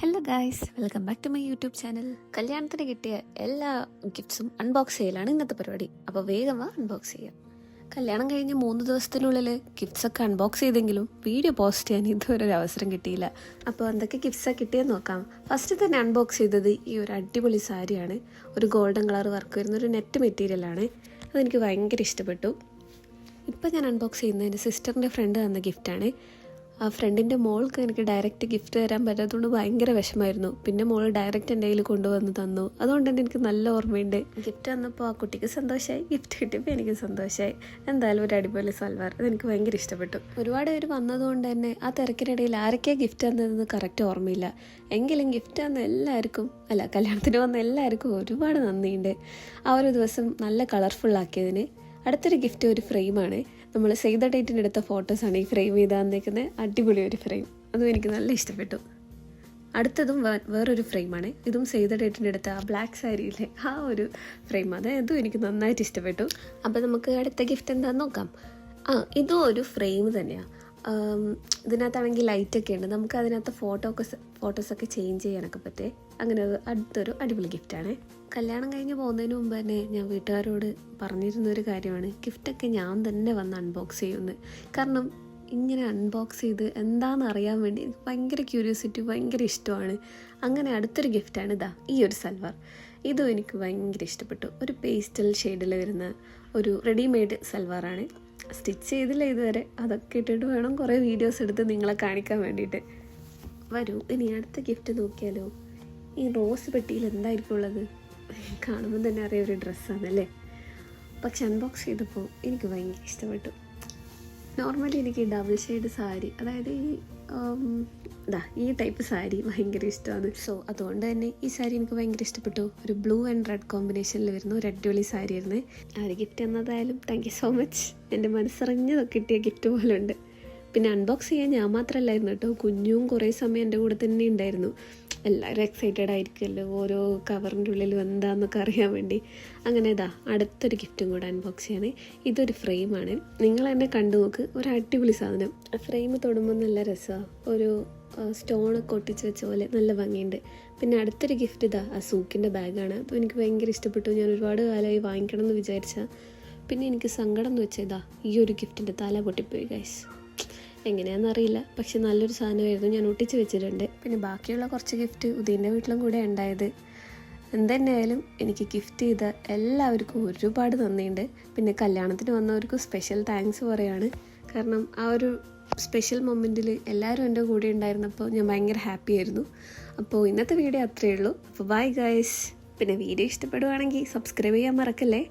Hello guys, welcome back to my YouTube channel. കല്യാണത്തിന് കിട്ടിയ എല്ലാ ഗിഫ്റ്റ്സും അൺബോക്സ് ചെയ്യലാണ് ഇന്നത്തെ പരിപാടി. അപ്പോൾ വേഗം വാ അൺബോക്സ് ചെയ്യാം. കല്യാണം കഴിഞ്ഞ് 3 ദിവസത്തിനുള്ളിൽ ഗിഫ്റ്റ്സ് ഒക്കെ അൺബോക്സ് ചെയ്തെങ്കിലും വീഡിയോ പോസ്റ്റ് ചെയ്യാൻ ഇതുവരെ ഒരു അവസരം കിട്ടിയില്ല. അപ്പോൾ എന്തൊക്കെ ഗിഫ്റ്റ്സാണ് കിട്ടിയെന്ന് നോക്കാം. ഫസ്റ്റ് തന്നെ അൺബോക്സ് ചെയ്തത് ഈ ഒരു അടിപൊളി സാരിയാണ്. ഒരു ഗോൾഡൻ കളർ വർക്ക് വരുന്ന ഒരു നെറ്റ് മെറ്റീരിയലാണ്. അതെനിക്ക് ഭയങ്കര ഇഷ്ടപ്പെട്ടു. ഇപ്പം ഞാൻ അൺബോക്സ് ചെയ്യുന്നത് എൻ്റെ സിസ്റ്ററിൻ്റെ ഫ്രണ്ട് തന്ന ഗിഫ്റ്റാണ്. ആ ഫ്രണ്ടിൻ്റെ മോൾക്ക് എനിക്ക് ഡയറക്റ്റ് ഗിഫ്റ്റ് തരാൻ പറ്റാത്തതുകൊണ്ട് ഭയങ്കര വിഷമമായിരുന്നു. പിന്നെ മോൾ ഡയറക്റ്റ് എൻ്റെ കയ്യിൽ കൊണ്ടുവന്ന് തന്നു. അതുകൊണ്ട് തന്നെ എനിക്ക് നല്ല ഓർമ്മയുണ്ട്. ഗിഫ്റ്റ് വന്നപ്പോൾ ആ കുട്ടിക്ക് സന്തോഷമായി, ഗിഫ്റ്റ് കിട്ടിയപ്പോൾ എനിക്ക് സന്തോഷമായി. എന്തായാലും ഒരു അടിപൊളി സൽവാർ, അതെനിക്ക് ഭയങ്കര ഇഷ്ടപ്പെട്ടു. ഒരുപാട് പേര് വന്നതുകൊണ്ട് തന്നെ ആ തിരക്കിനിടയിൽ ആരൊക്കെയാണ് ഗിഫ്റ്റ് തന്നതെന്ന് കറക്റ്റ് ഓർമ്മയില്ല. എങ്കിലും ഗിഫ്റ്റ് തന്ന എല്ലാവർക്കും, കല്യാണത്തിന് വന്ന എല്ലാവർക്കും ഒരുപാട് നന്ദിയുണ്ട്. ആ ഒരു ദിവസം നല്ല കളർഫുള്ളാക്കിയതിന്. അടുത്തൊരു ഗിഫ്റ്റ് ഒരു ഫ്രെയിമാണ്. നമ്മൾ സേവ് ദ ഡേറ്റിന് എടുത്ത ഫോട്ടോസാണ് ഈ ഫ്രെയിം ചെയ്ത് തന്നേക്കുന്നത്. അടിപൊളി ഒരു ഫ്രെയിം, അതും എനിക്ക് നല്ല ഇഷ്ടപ്പെട്ടു. അടുത്തതും വേറൊരു ഫ്രെയിമാണ്. ഇതും സേവ് ദ ഡേറ്റിന് എടുത്ത ആ ബ്ലാക്ക് സാരിയിലെ ആ ഒരു ഫ്രെയിം, അതും എനിക്ക് നന്നായിട്ട് ഇഷ്ടപ്പെട്ടു. അപ്പോൾ നമുക്ക് അടുത്ത ഗിഫ്റ്റ് എന്താണെന്ന് നോക്കാം. ഇതും ഒരു ഫ്രെയിം തന്നെയാണ്. ഇതിനകത്താണെങ്കിൽ ലൈറ്റൊക്കെ ഉണ്ട്. നമുക്ക് അതിനകത്ത് ഫോട്ടോസൊക്കെ ചേഞ്ച് ചെയ്യാനൊക്കെ പറ്റേ. അങ്ങനെ അടുത്തൊരു അടിപൊളി ഗിഫ്റ്റാണ്. കല്യാണം കഴിഞ്ഞ് പോകുന്നതിന് മുമ്പ് തന്നെ ഞാൻ വീട്ടുകാരോട് പറഞ്ഞിരുന്നൊരു കാര്യമാണ്, ഗിഫ്റ്റൊക്കെ ഞാൻ തന്നെ വന്ന് അൺബോക്സ് ചെയ്യുമെന്ന്. കാരണം ഇങ്ങനെ അൺബോക്സ് ചെയ്ത് എന്താണെന്ന് അറിയാൻ വേണ്ടി എനിക്ക് ഭയങ്കര ക്യൂരിയോസിറ്റി, ഭയങ്കര ഇഷ്ടമാണ്. അങ്ങനെ അടുത്തൊരു ഗിഫ്റ്റാണ് ഈ ഒരു സൽവാർ. ഇതും എനിക്ക് ഭയങ്കര ഇഷ്ടപ്പെട്ടു. ഒരു പേസ്റ്റൽ ഷെയ്ഡിൽ വരുന്ന ഒരു റെഡിമെയ്ഡ് സൽവാറാണ്. സ്റ്റിച്ച് ചെയ്തില്ല ഇതുവരെ. അതൊക്കെ ഇട്ടിട്ട് വേണം കുറേ വീഡിയോസ് എടുത്ത് നിങ്ങളെ കാണിക്കാൻ വേണ്ടിയിട്ട്. വരൂ, ഇനി അടുത്ത ഗിഫ്റ്റ് നോക്കിയാലോ. ഈ റോസ് പെട്ടിയിൽ എന്തായിരിക്കും ഉള്ളത്? കാണുമ്പോൾ തന്നെ അറിയാം ഒരു ഡ്രസ്സാണല്ലേ. പക്ഷെ അൺബോക്സ് ചെയ്തപ്പോൾ എനിക്ക് ഭയങ്കര ഇഷ്ടപ്പെട്ടു. നോർമലി എനിക്ക് ഡബിൾ ഷെയ്ഡ് സാരി, അതായത് ഈ ടൈപ്പ് സാരി ഭയങ്കര ഇഷ്ടമാണ്. സോ അതുകൊണ്ട് തന്നെ ഈ സാരി എനിക്ക് ഭയങ്കര ഇഷ്ടപ്പെട്ടു. ഒരു ബ്ലൂ ആൻഡ് റെഡ് കോമ്പിനേഷനിൽ വരുന്ന ഒരു അടിപൊളി സാരി ആയിരുന്നു. ആര് ഗിഫ്റ്റ് എന്നതായാലും താങ്ക് യു സോ മച്ച്. എൻ്റെ മനസ്സറിഞ്ഞതൊക്കെ കിട്ടിയ ഗിഫ്റ്റ് പോലെ ഉണ്ട്. പിന്നെ അൺബോക്സ് ചെയ്യാൻ ഞാൻ മാത്രമല്ലായിരുന്നു കേട്ടോ, കുഞ്ഞും കുറേ സമയം എൻ്റെ കൂടെ തന്നെ ഉണ്ടായിരുന്നു. എല്ലാവരും എക്സൈറ്റഡ് ആയിരിക്കുമല്ലോ ഓരോ കവറിൻ്റെ ഉള്ളിൽ എന്താണെന്നൊക്കെ അറിയാൻ വേണ്ടി. അങ്ങനെ അടുത്തൊരു ഗിഫ്റ്റും കൂടെ അൺബോക്സ് ചെയ്യാണ്. ഇതൊരു ഫ്രെയിമാണ്. നിങ്ങൾ തന്നെ കണ്ടു നോക്ക്, ഒരു അടിപൊളി സാധനം. ഫ്രെയിം തൊടുമ്പോൾ നല്ല രസമാണ്. ഒരു സ്റ്റോണൊക്കെ ഒട്ടിച്ച് വെച്ച പോലെ നല്ല ഭംഗിയുണ്ട്. പിന്നെ അടുത്തൊരു ഗിഫ്റ്റ് ആ സൂക്കിൻ്റെ ബാഗാണ്. അപ്പോൾ എനിക്ക് ഭയങ്കര ഇഷ്ടപ്പെട്ടു. ഞാൻ ഒരുപാട് കാലമായി വാങ്ങിക്കണം എന്ന് വിചാരിച്ചാൽ. പിന്നെ എനിക്ക് സങ്കടം എന്ന് വെച്ചാൽ ഈ ഒരു ഗിഫ്റ്റിൻ്റെ തല പൊട്ടിപ്പോയി ഗൈസ്. എങ്ങനെയാണെന്നറിയില്ല, പക്ഷെ നല്ലൊരു സാധനമായിരുന്നു. ഞാൻ ഒട്ടിച്ച് വെച്ചിട്ടുണ്ട്. പിന്നെ ബാക്കിയുള്ള കുറച്ച് ഗിഫ്റ്റ് ഉദീൻ്റെ വീട്ടിലും കൂടെ ഉണ്ടായത്. എന്തെന്നായാലും എനിക്ക് ഗിഫ്റ്റ് ചെയ്ത എല്ലാവർക്കും ഒരുപാട് നന്ദിയുണ്ട്. പിന്നെ കല്യാണത്തിന് വന്നവർക്കും സ്പെഷ്യൽ താങ്ക്സ് പറയുകയാണ്. കാരണം ആ ഒരു സ്പെഷ്യൽ മൊമെൻറ്റിൽ എല്ലാവരും എൻ്റെ കൂടെ ഉണ്ടായിരുന്നപ്പോൾ ഞാൻ ഭയങ്കര ഹാപ്പി ആയിരുന്നു. അപ്പോൾ ഇന്നത്തെ വീഡിയോ അത്രയേ ഉള്ളൂ. അപ്പോൾ ബൈ ഗൈസ്. പിന്നെ വീഡിയോ ഇഷ്ടപ്പെടുവാണെങ്കിൽ സബ്സ്ക്രൈബ് ചെയ്യാൻ മറക്കല്ലേ.